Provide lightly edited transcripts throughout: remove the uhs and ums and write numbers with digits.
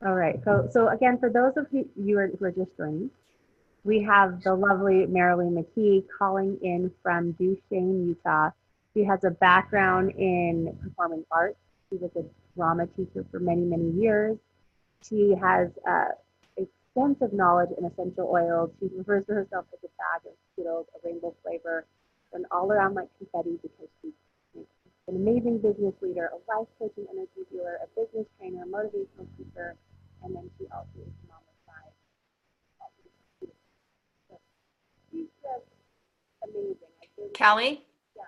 All right. So again, for those of who are just joining, we have the lovely Merrilli McKee calling in from Duchesne, Utah. She has a background in performing arts. She was a drama teacher for many, many years. She has extensive knowledge in essential oils. She refers to herself as a bag of Skittles, a rainbow flavor, and all around like confetti because she's an amazing business leader, a life coach and energy healer, a business trainer, a motivational speaker, and then she also is mom of five. So she's just amazing. Callie, Yeah.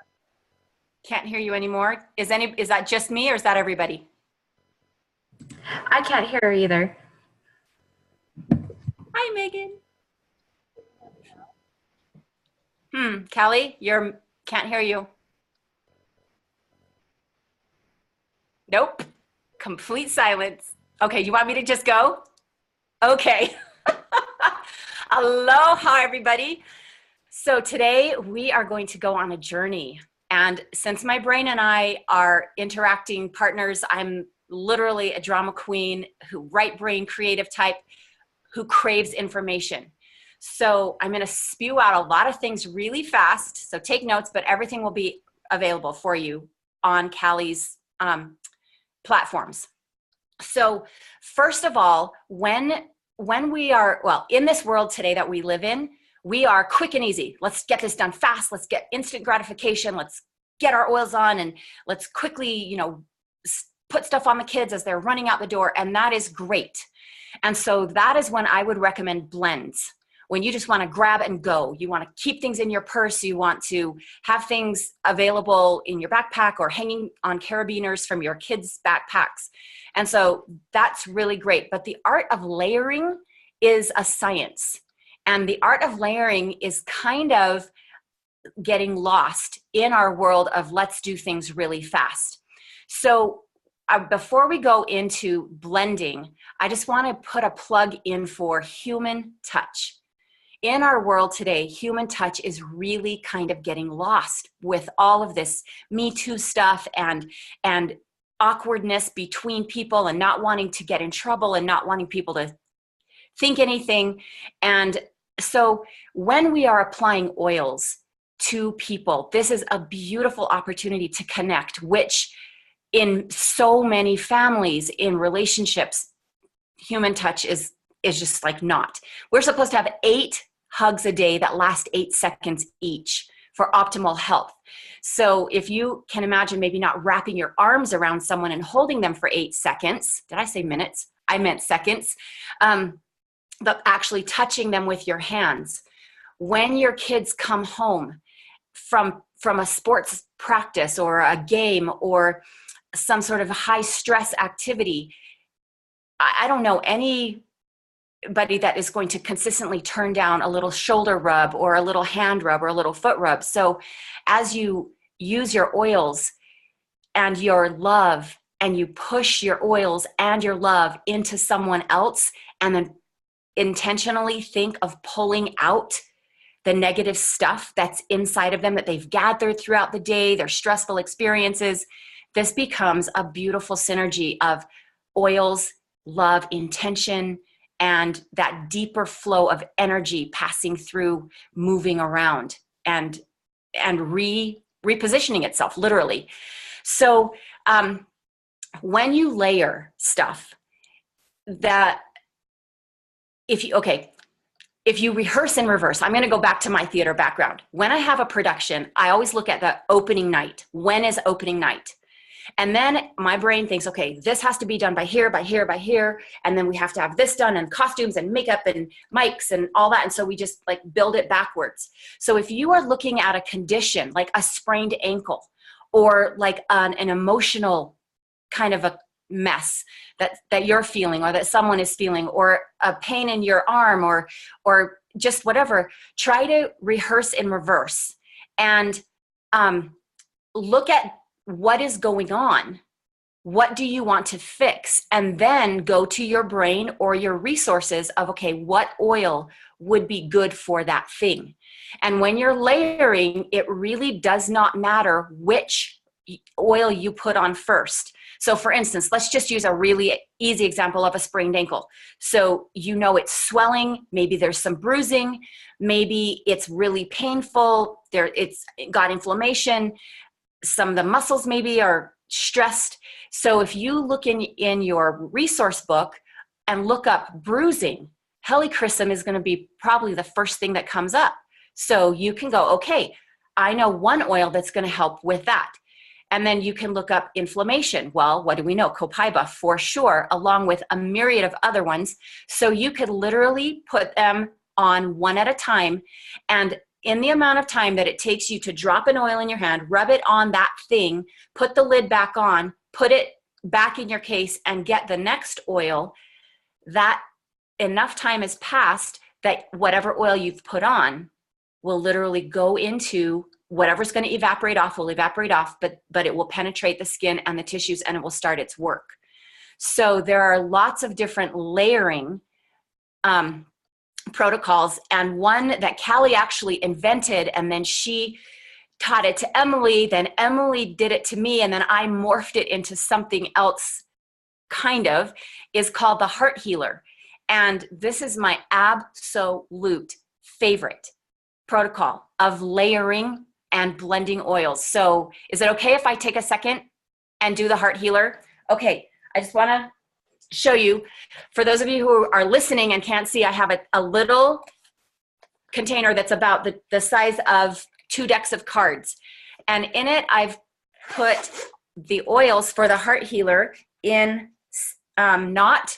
can't hear you anymore. Is that just me or is that everybody? I can't hear her either. Hi, Megan. Callie, can't hear you. Nope. Complete silence. Okay, you want me to just go? Okay. Aloha, everybody. So today we are going to go on a journey. And since my brain and I are interacting partners, I'm literally a drama queen right brain creative type who craves information. So I'm going to spew out a lot of things really fast. So take notes, but everything will be available for you on Callie's platforms. So first of all, when we are, well, in this world today that we live in, we are quick and easy. Let's get this done fast. Let's get instant gratification. Let's get our oils on and let's quickly, put stuff on the kids as they're running out the door. And that is great. And so that is when I would recommend blends. When you just want to grab and go, you want to keep things in your purse, you want to have things available in your backpack or hanging on carabiners from your kids' backpacks. And so that's really great. But the art of layering is a science. And the art of layering is kind of getting lost in our world of let's do things really fast. So before we go into blending, I just want to put a plug in for human touch. In our world today, human touch is really kind of getting lost with all of this Me Too stuff and awkwardness between people and not wanting to get in trouble and not wanting people to think anything. And so when we are applying oils to people, this is a beautiful opportunity to connect, which in so many families, in relationships, human touch is just like not. We're supposed to have 8 hugs a day that last 8 seconds each for optimal health. So if you can imagine maybe not wrapping your arms around someone and holding them for 8 seconds, did I say minutes? I meant seconds, but actually touching them with your hands. When your kids come home from a sports practice or a game or some sort of high stress activity, I don't know anybody that is going to consistently turn down a little shoulder rub or a little hand rub or a little foot rub. So as you use your oils and your love and you push your oils and your love into someone else and then intentionally think of pulling out the negative stuff that's inside of them that they've gathered throughout the day, their stressful experiences, this becomes a beautiful synergy of oils, love, intention, and that deeper flow of energy passing through, moving around and repositioning itself, literally. So when you layer stuff, if you rehearse in reverse, I'm going to go back to my theater background. When I have a production, I always look at the opening night. When is opening night? And then my brain thinks, okay, this has to be done by here, by here, by here. And then we have to have this done and costumes and makeup and mics and all that. And so we just like build it backwards. So if you are looking at a condition like a sprained ankle or like an emotional kind of a mess that you're feeling or that someone is feeling or a pain in your arm or just whatever, try to rehearse in reverse and look at what is going on. What do you want to fix? And then go to your brain or your resources of, okay, what oil would be good for that thing? And when you're layering, it really does not matter which oil you put on first. So for instance, let's just use a really easy example of a sprained ankle. So you know it's swelling, maybe there's some bruising, maybe it's really painful, it's got inflammation, some of the muscles maybe are stressed. So if you look in your resource book and look up bruising, helichrysum is going to be probably the first thing that comes up. So you can go, okay, I know one oil that's going to help with that. And then you can look up inflammation. Well, what do we know? Copaiba for sure, along with a myriad of other ones. So you could literally put them on one at a time. And in the amount of time that it takes you to drop an oil in your hand, rub it on that thing, put the lid back on, put it back in your case, and get the next oil, that enough time has passed that whatever oil you've put on will literally go into whatever's going to evaporate off will evaporate off, but it will penetrate the skin and the tissues and it will start its work. So there are lots of different layering protocols, and one that Callie actually invented, and then she taught it to Emily, then Emily did it to me, and then I morphed it into something else kind of, is called the Heart Healer. And this is my absolute favorite protocol of layering and blending oils. So is it okay if I take a second and do the Heart Healer? Okay, I just want to show you, for those of you who are listening and can't see, I have a little container that's about the size of 2 decks of cards. And in it, I've put the oils for the Heart Healer in not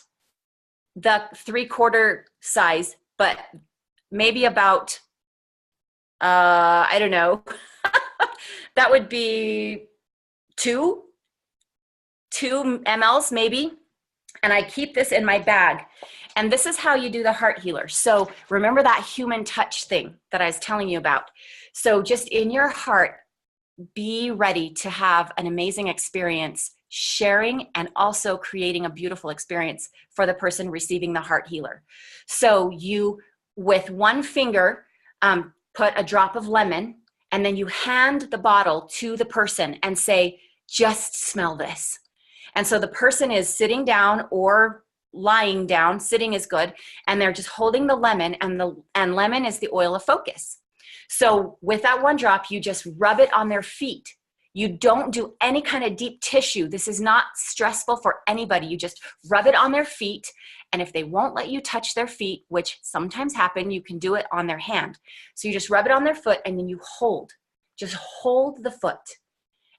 the 3/4 size, but maybe about, I don't know, that would be 2 mLs maybe. And I keep this in my bag. And this is how you do the Heart Healer. So remember that human touch thing that I was telling you about. So just in your heart, be ready to have an amazing experience sharing and also creating a beautiful experience for the person receiving the Heart Healer. So you, with one finger, put a drop of lemon, and then you hand the bottle to the person and say, just smell this. And so the person is sitting down or lying down, sitting is good, and they're just holding the lemon, and lemon is the oil of focus. So with that one drop, you just rub it on their feet. You don't do any kind of deep tissue. This is not stressful for anybody. You just rub it on their feet. And if they won't let you touch their feet, which sometimes happen, you can do it on their hand. So you just rub it on their foot, and then you just hold the foot.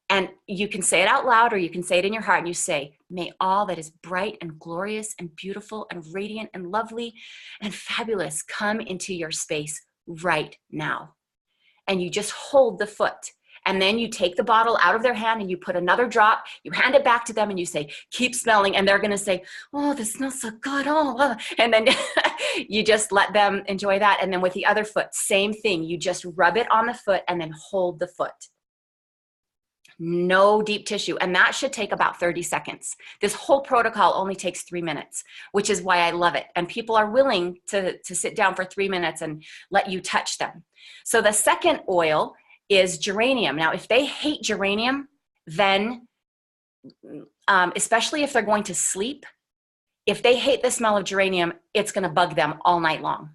And you can say it out loud, or you can say it in your heart, and you say, may all that is bright and glorious and beautiful and radiant and lovely and fabulous come into your space right now. And you just hold the foot. And then you take the bottle out of their hand and you put another drop, you hand it back to them, and you say, keep smelling. And they're going to say, oh, this smells so good. Oh, and then you just let them enjoy that. And then with the other foot, same thing. You just rub it on the foot and then hold the foot. No deep tissue. And that should take about 30 seconds. This whole protocol only takes 3 minutes, which is why I love it. And people are willing to sit down for 3 minutes and let you touch them. So the second oil is geranium. Now, if they hate geranium, then especially if they're going to sleep, if they hate the smell of geranium, it's going to bug them all night long.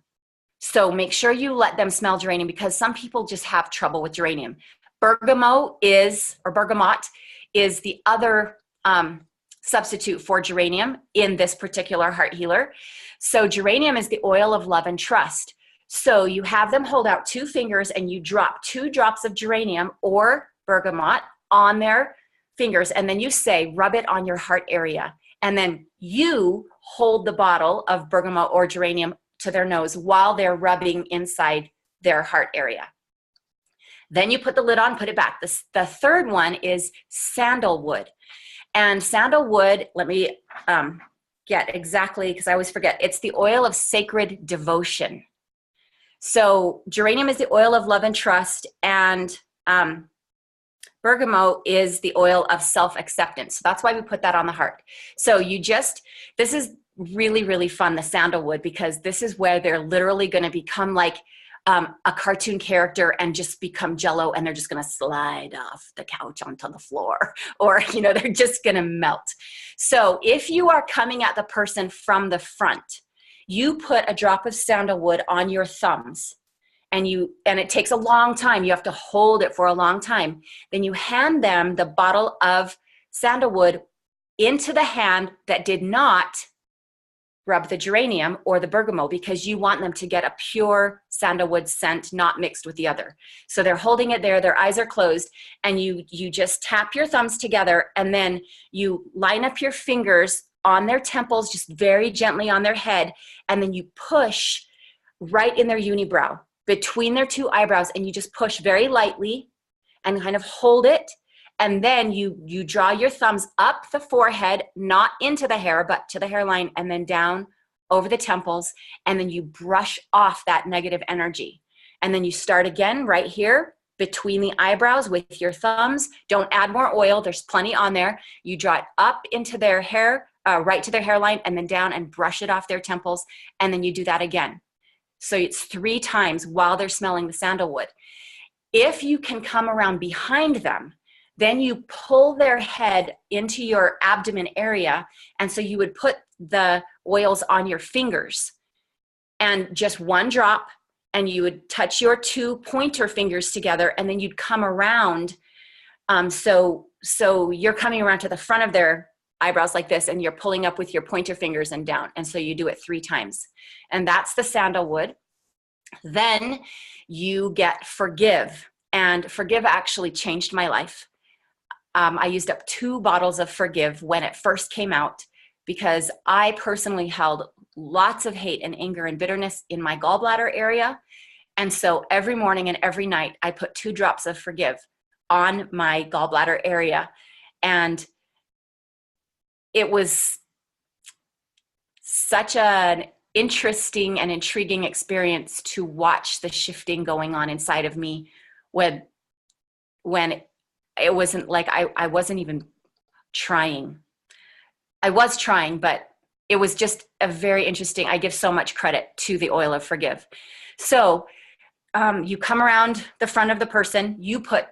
So make sure you let them smell geranium, because some people just have trouble with geranium. Bergamot is the other substitute for geranium in this particular Heart Healer. So geranium is the oil of love and trust. So you have them hold out 2 fingers and you drop 2 drops of geranium or bergamot on their fingers, and then you say, rub it on your heart area. And then you hold the bottle of bergamot or geranium to their nose while they're rubbing inside their heart area. Then you put the lid on, put it back. The third one is sandalwood. And sandalwood, let me get exactly, because I always forget, it's the oil of sacred devotion. So geranium is the oil of love and trust, and bergamot is the oil of self-acceptance. So that's why we put that on the heart. So this is really, really fun, the sandalwood, because this is where they're literally going to become like a cartoon character and just become jello, and they're just going to slide off the couch onto the floor, or, you know, they're just going to melt. So if you are coming at the person from the front, you put a drop of sandalwood on your thumbs, and it takes a long time. You have to hold it for a long time. Then you hand them the bottle of sandalwood into the hand that did not rub the geranium or the bergamot, because you want them to get a pure sandalwood scent, not mixed with the other. So they're holding it there, their eyes are closed, and you just tap your thumbs together, and then you line up your fingers on their temples, just very gently on their head, and then you push right in their unibrow, between their two eyebrows, and you just push very lightly and kind of hold it. And then you draw your thumbs up the forehead, not into the hair, but to the hairline, and then down over the temples. And then you brush off that negative energy. And then you start again right here between the eyebrows with your thumbs. Don't add more oil. There's plenty on there. You draw it up into their hair, right to their hairline, and then down and brush it off their temples. And then you do that again. So it's 3 times while they're smelling the sandalwood. If you can come around behind them, then you pull their head into your abdomen area. And so you would put the oils on your fingers, and just 1 drop, and you would touch your 2 pointer fingers together, and then you'd come around. So you're coming around to the front of their eyebrows like this, and you're pulling up with your pointer fingers and down. And so you do it 3 times. And that's the sandalwood. Then you get forgive. And forgive actually changed my life. I used up 2 bottles of forgive when it first came out, because I personally held lots of hate and anger and bitterness in my gallbladder area. And so every morning and every night, I put 2 drops of forgive on my gallbladder area. And it was such an interesting and intriguing experience to watch the shifting going on inside of me when it wasn't like I wasn't even trying. I was trying, but it was just a very interesting, I give so much credit to the oil of forgive. So you come around the front of the person, you put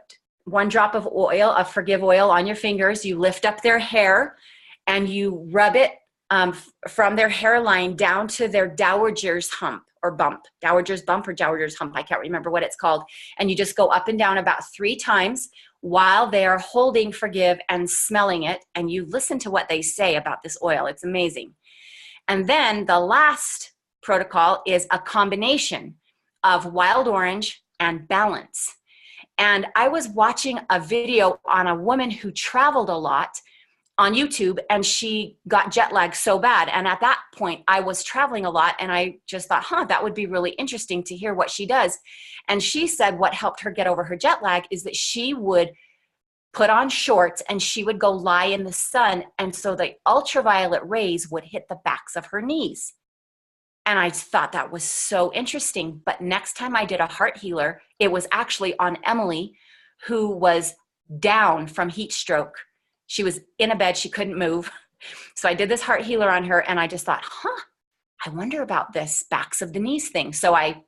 1 drop of oil, of forgive oil, on your fingers, you lift up their hair, and you rub it from their hairline down to their dowager's hump or bump, dowager's bump or dowager's hump. I can't remember what it's called. And you just go up and down about 3 times while they are holding forgive and smelling it. And you listen to what they say about this oil. It's amazing. And then the last protocol is a combination of wild orange and balance. And I was watching a video on a woman who traveled a lot on YouTube, and she got jet lag so bad. And at that point, I was traveling a lot, and I just thought, that would be really interesting to hear what she does. And she said what helped her get over her jet lag is that she would put on shorts and she would go lie in the sun. And so the ultraviolet rays would hit the backs of her knees. And I thought that was so interesting. But next time I did a heart healer, it was actually on Emily, who was down from heat stroke. She was in a bed, she couldn't move. So I did this heart healer on her, and I just thought, I wonder about this backs of the knees thing. So I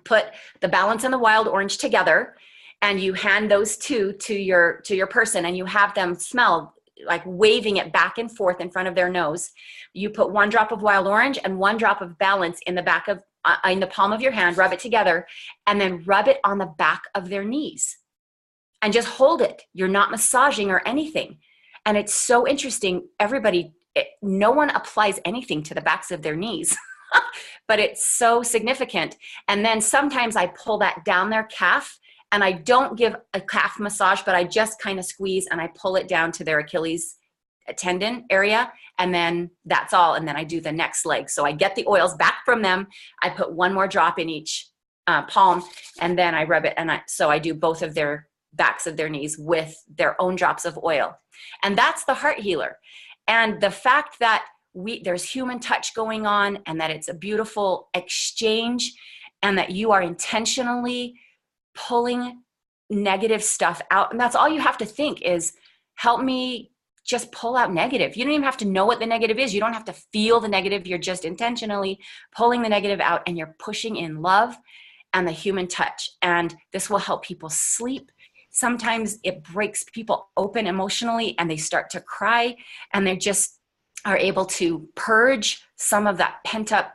put the balance and the wild orange together, and you hand those 2 to your person, and you have them smell, like waving it back and forth in front of their nose. You put 1 drop of wild orange and 1 drop of balance in the palm of your hand, rub it together, and then rub it on the back of their knees. And just hold it. You're not massaging or anything. And it's so interesting. No one applies anything to the backs of their knees, but it's so significant. And then sometimes I pull that down their calf, and I don't give a calf massage, but I just kind of squeeze and I pull it down to their Achilles tendon area. And then that's all. And then I do the next leg. So I get the oils back from them. I put 1 more drop in each palm, and then I rub it. And so I do both of their backs of their knees with their own drops of oil. And that's the heart healer. And the fact that there's human touch going on, and that it's a beautiful exchange, and that you are intentionally pulling negative stuff out. And that's all you have to think is, help me just pull out negative. You don't even have to know what the negative is. You don't have to feel the negative. You're just intentionally pulling the negative out, and you're pushing in love and the human touch. And this will help people sleep. Sometimes it breaks people open emotionally and they start to cry, and they just are able to purge some of that pent up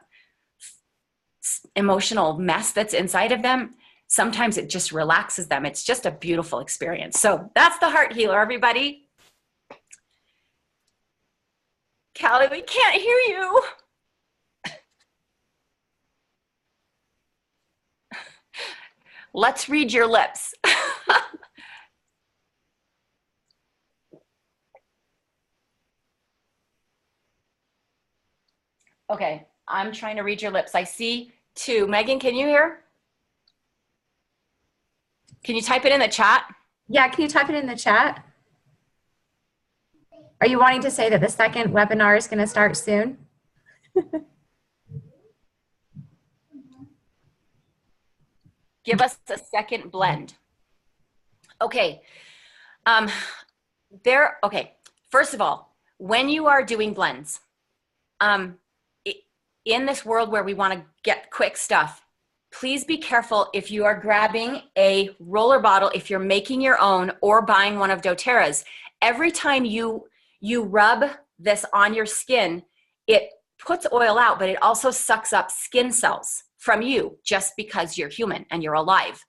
emotional mess that's inside of them. Sometimes it just relaxes them. It's just a beautiful experience. So that's the heart healer, everybody. Callie, we can't hear you. Let's read your lips. Okay, I'm trying to read your lips. I see 2. Megan, can you hear? Can you type it in the chat? Yeah, can you type it in the chat? Are you wanting to say that the second webinar is going to start soon? Give us a second blend. Okay. Okay. First of all, when you are doing blends, in this world where we want to get quick stuff, please be careful if you are grabbing a roller bottle, if you're making your own or buying one of doTERRA's. Every time you rub this on your skin, it puts oil out, but it also sucks up skin cells from you just because you're human and you're alive.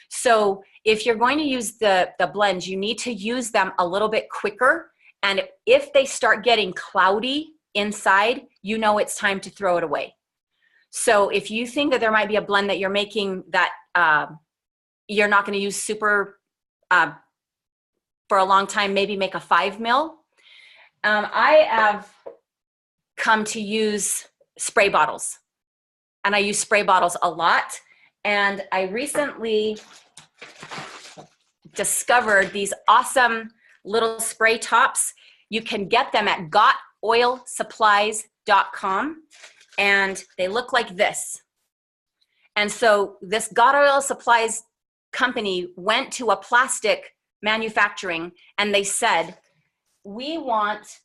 So if you're going to use the blends, you need to use them a little bit quicker. And if they start getting cloudy inside, you know it's time to throw it away. So if you think that there might be a blend that you're making that you're not going to use super for a long time, maybe make a 5 ml. I have come to use spray bottles, and I use spray bottles a lot. And I recently discovered these awesome little spray tops. You can get them at gotoilsupplies.com, and they look like this. And so this Got Oil Supplies company went to a plastic manufacturing and they said, we want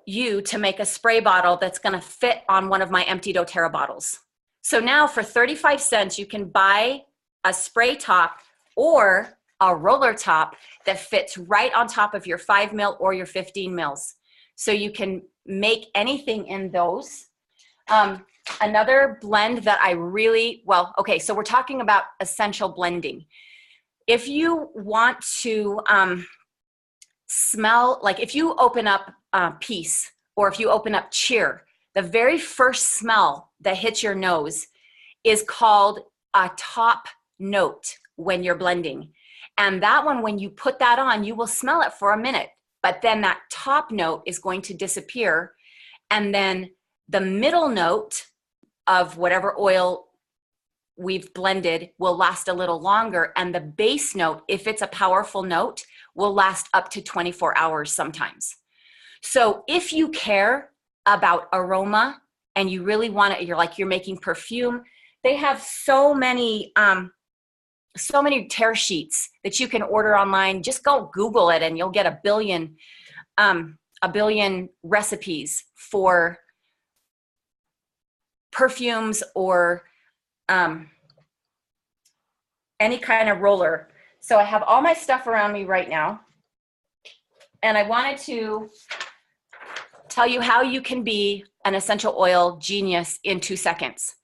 you to make a spray bottle that's going to fit on one of my empty doTERRA bottles. So now for 35 cents, you can buy a spray top or a roller top that fits right on top of your 5 ml or your 15 mils. So you can make anything in those. Another blend that I really, okay, so we're talking about essential blending. If you want to smell, like if you open up Peace or if you open up Cheer, the very first smell that hits your nose is called a top note when you're blending. And that one, when you put that on, you will smell it for a minute, but then that top note is going to disappear. And then the middle note of whatever oil we've blended will last a little longer. And the base note, if it's a powerful note, will last up to 24 hours sometimes. So if you care about aroma and you really want it, you're making perfume, they have so many tear sheets that you can order online. Just go Google it and you'll get a billion recipes for perfumes or any kind of roller. So I have all my stuff around me right now, and I wanted to tell you how you can be an essential oil genius in 2 seconds.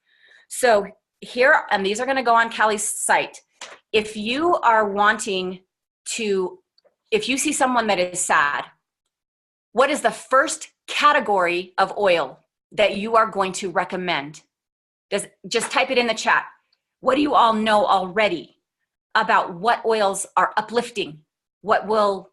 So here, and these are going to go on Callie's site. If you are wanting to, if you see someone that is sad, what is the first category of oil that you are going to recommend? Just type it in the chat. What do you all know already about what oils are uplifting? What will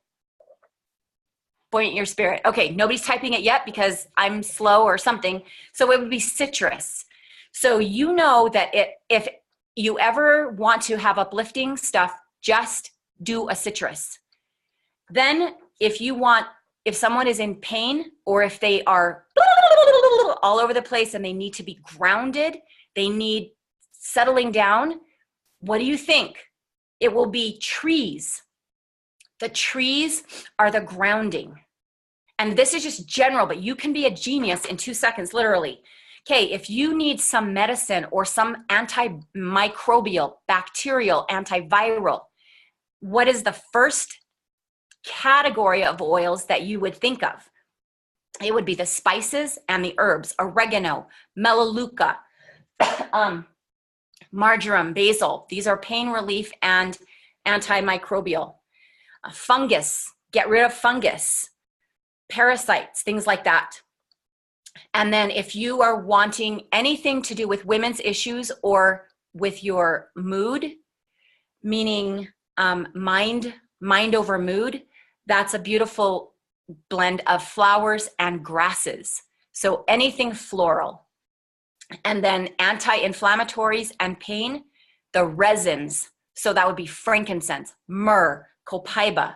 buoyant your spirit? Okay, nobody's typing it yet because I'm slow or something. So it would be citrus. So you know that if you ever want to have uplifting stuff, just do a citrus. Then if someone is in pain or if they are all over the place and they need to be grounded, they need settling down, what do you think? It will be trees. The trees are the grounding. And this is just general, but you can be a genius in 2 seconds, literally. Okay, if you need some medicine or some antimicrobial, bacterial, antiviral, what is the first category of oils that you would think of? It would be the spices and the herbs, oregano, melaleuca, marjoram, basil. These are pain relief and antimicrobial. Fungus, get rid of fungus, parasites, things like that. And then if you are wanting anything to do with women's issues or with your mood, meaning mind over mood, that's a beautiful blend of flowers and grasses. So anything floral. And then anti-inflammatories and pain, the resins. So that would be frankincense, myrrh, copaiba,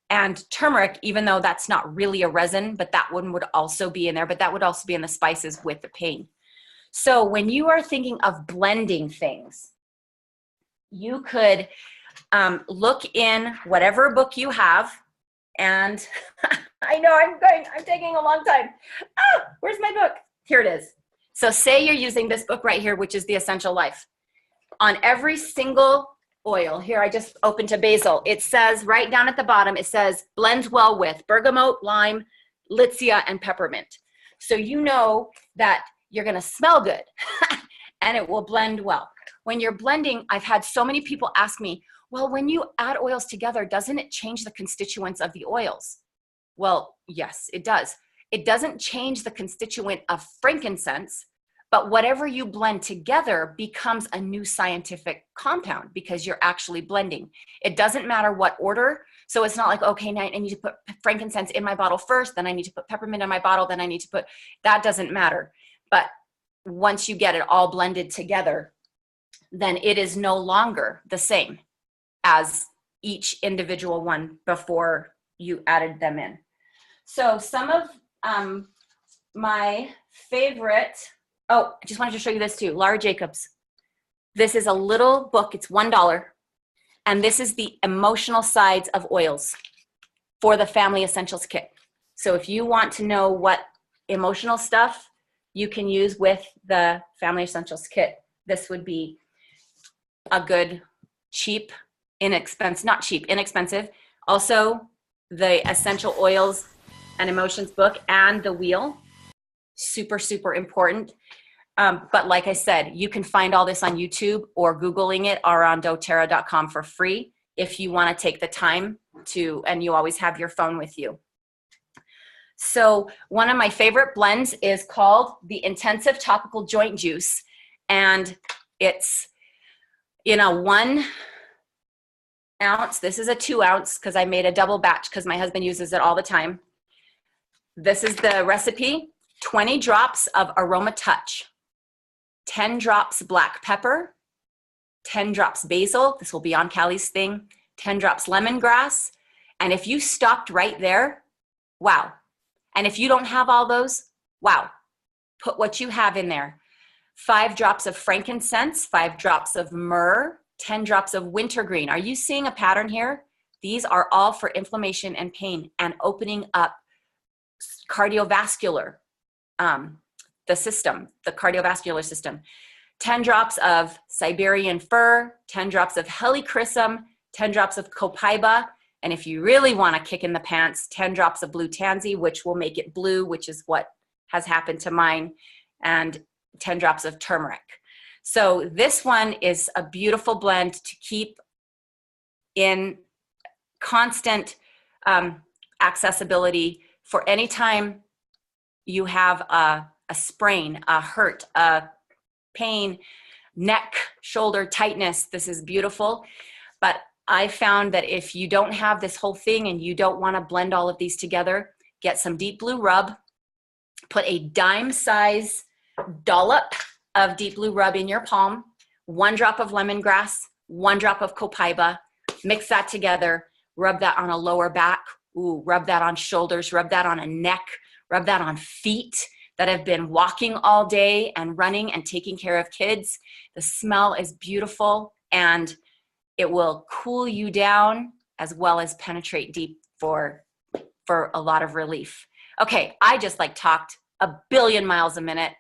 and turmeric, even though that's not really a resin, but that one would also be in there, but that would also be in the spices with the pain. So when you are thinking of blending things, you could look in whatever book you have, and I know I'm taking a long time. Oh, where's my book? Here it is. So say you're using this book right here, which is The Essential Life. On every single oil, here I just opened to basil, it says right down at the bottom, it says blends well with bergamot, lime, litsea, and peppermint. So you know that you're gonna smell good and it will blend well. When you're blending, I've had so many people ask me, well, when you add oils together, doesn't it change the constituents of the oils? Well, yes, it does. It doesn't change the constituent of frankincense, but whatever you blend together becomes a new scientific compound because you're actually blending. It doesn't matter what order. So it's not like, okay, now I need to put frankincense in my bottle first, then I need to put peppermint in my bottle, then I need to put, that doesn't matter. But once you get it all blended together, then it is no longer the same as each individual one before you added them in. So some of my favorite, oh, I just wanted to show you this too, Laura Jacobs. This is a little book, it's $1. And this is the emotional sides of oils for the Family Essentials Kit. So if you want to know what emotional stuff you can use with the Family Essentials Kit, this would be a good, cheap, inexpensive. Also, the Essential Oils and Emotions book and the wheel, super, super important. But like I said, you can find all this on YouTube or Googling it or on doTERRA.com for free if you want to take the time to, and you always have your phone with you. So one of my favorite blends is called the Intensive Topical Joint Juice. And it's in a 1 ounce. This is a 2 ounce because I made a double batch because my husband uses it all the time. This is the recipe: 20 drops of Aroma Touch, 10 drops black pepper, 10 drops basil. This will be on Callie's thing. 10 drops lemongrass. And if you stopped right there, wow. And if you don't have all those, wow. Put what you have in there. 5 drops of frankincense, 5 drops of myrrh, 10 drops of wintergreen. Are you seeing a pattern here? These are all for inflammation and pain and opening up cardiovascular, the cardiovascular system. 10 drops of Siberian fir, 10 drops of helichrysum, 10 drops of copaiba, and if you really want to kick in the pants, 10 drops of blue tansy, which will make it blue, which is what has happened to mine, and 10 drops of turmeric. So this one is a beautiful blend to keep in constant accessibility for any time you have a sprain, a hurt, a pain, neck, shoulder tightness. This is beautiful. But I found that if you don't have this whole thing and you don't want to blend all of these together, get some Deep Blue Rub, put a dime size dollop of Deep Blue Rub in your palm, 1 drop of lemongrass, 1 drop of copaiba, mix that together, rub that on a lower back, ooh, rub that on shoulders, rub that on a neck, rub that on feet that have been walking all day and running and taking care of kids. The smell is beautiful and it will cool you down as well as penetrate deep for a lot of relief. Okay, I just talked a billion miles a minute.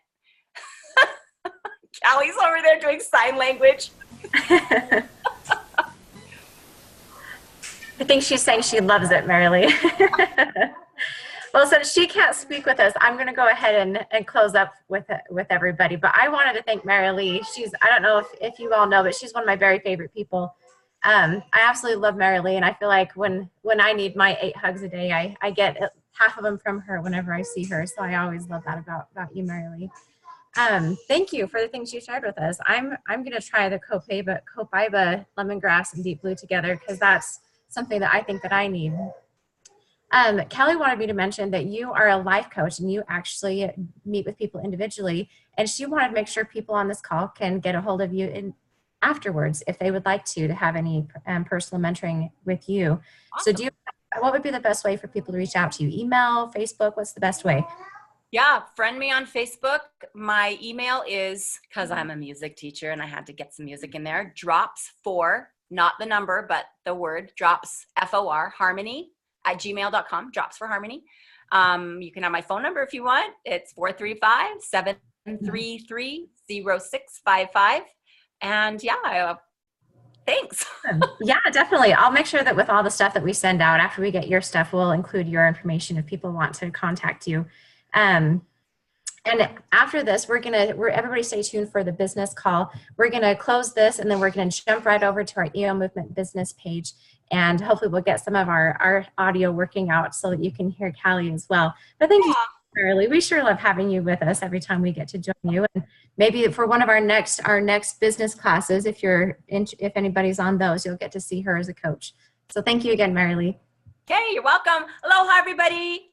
Callie's over there doing sign language. I think she's saying she loves it, Merrilli. Well, since she can't speak with us, I'm going to go ahead and close up with everybody. But I wanted to thank Merrilli. I don't know if you all know, but she's one of my very favorite people. I absolutely love Merrilli, and I feel like when I need my 8 hugs a day, I get half of them from her whenever I see her. So I always love that about you, Merrilli. Thank you for the things you shared with us. I'm going to try the copaiba lemongrass and deep blue together because that's something that I think that I need. Kelly wanted me to mention that you are a life coach and you actually meet with people individually, and she wanted to make sure people on this call can get a hold of you afterwards if they would like to have any personal mentoring with you. Awesome. So what would be the best way for people to reach out to you? Email, Facebook, what's the best way? Yeah, friend me on Facebook. My email is, because I'm a music teacher and I had to get some music in there, drops4, not the number, but the word, drops, F-O-R, harmony, @gmail.com, drops for harmony. You can have my phone number if you want. It's 435-733-0655. And yeah, thanks. Yeah, definitely. I'll make sure that with all the stuff that we send out, after we get your stuff, we'll include your information if people want to contact you. And after this, everybody stay tuned for the business call. We're going to close this, and then we're going to jump right over to our EO Movement business page. And hopefully we'll get some of our audio working out so that you can hear Callie as well. But thank you, Merrilli. We sure love having you with us every time we get to join you. And maybe for one of our next business classes, if anybody's on those, you'll get to see her as a coach. So thank you again, Merrilli. Okay, you're welcome. Aloha, everybody.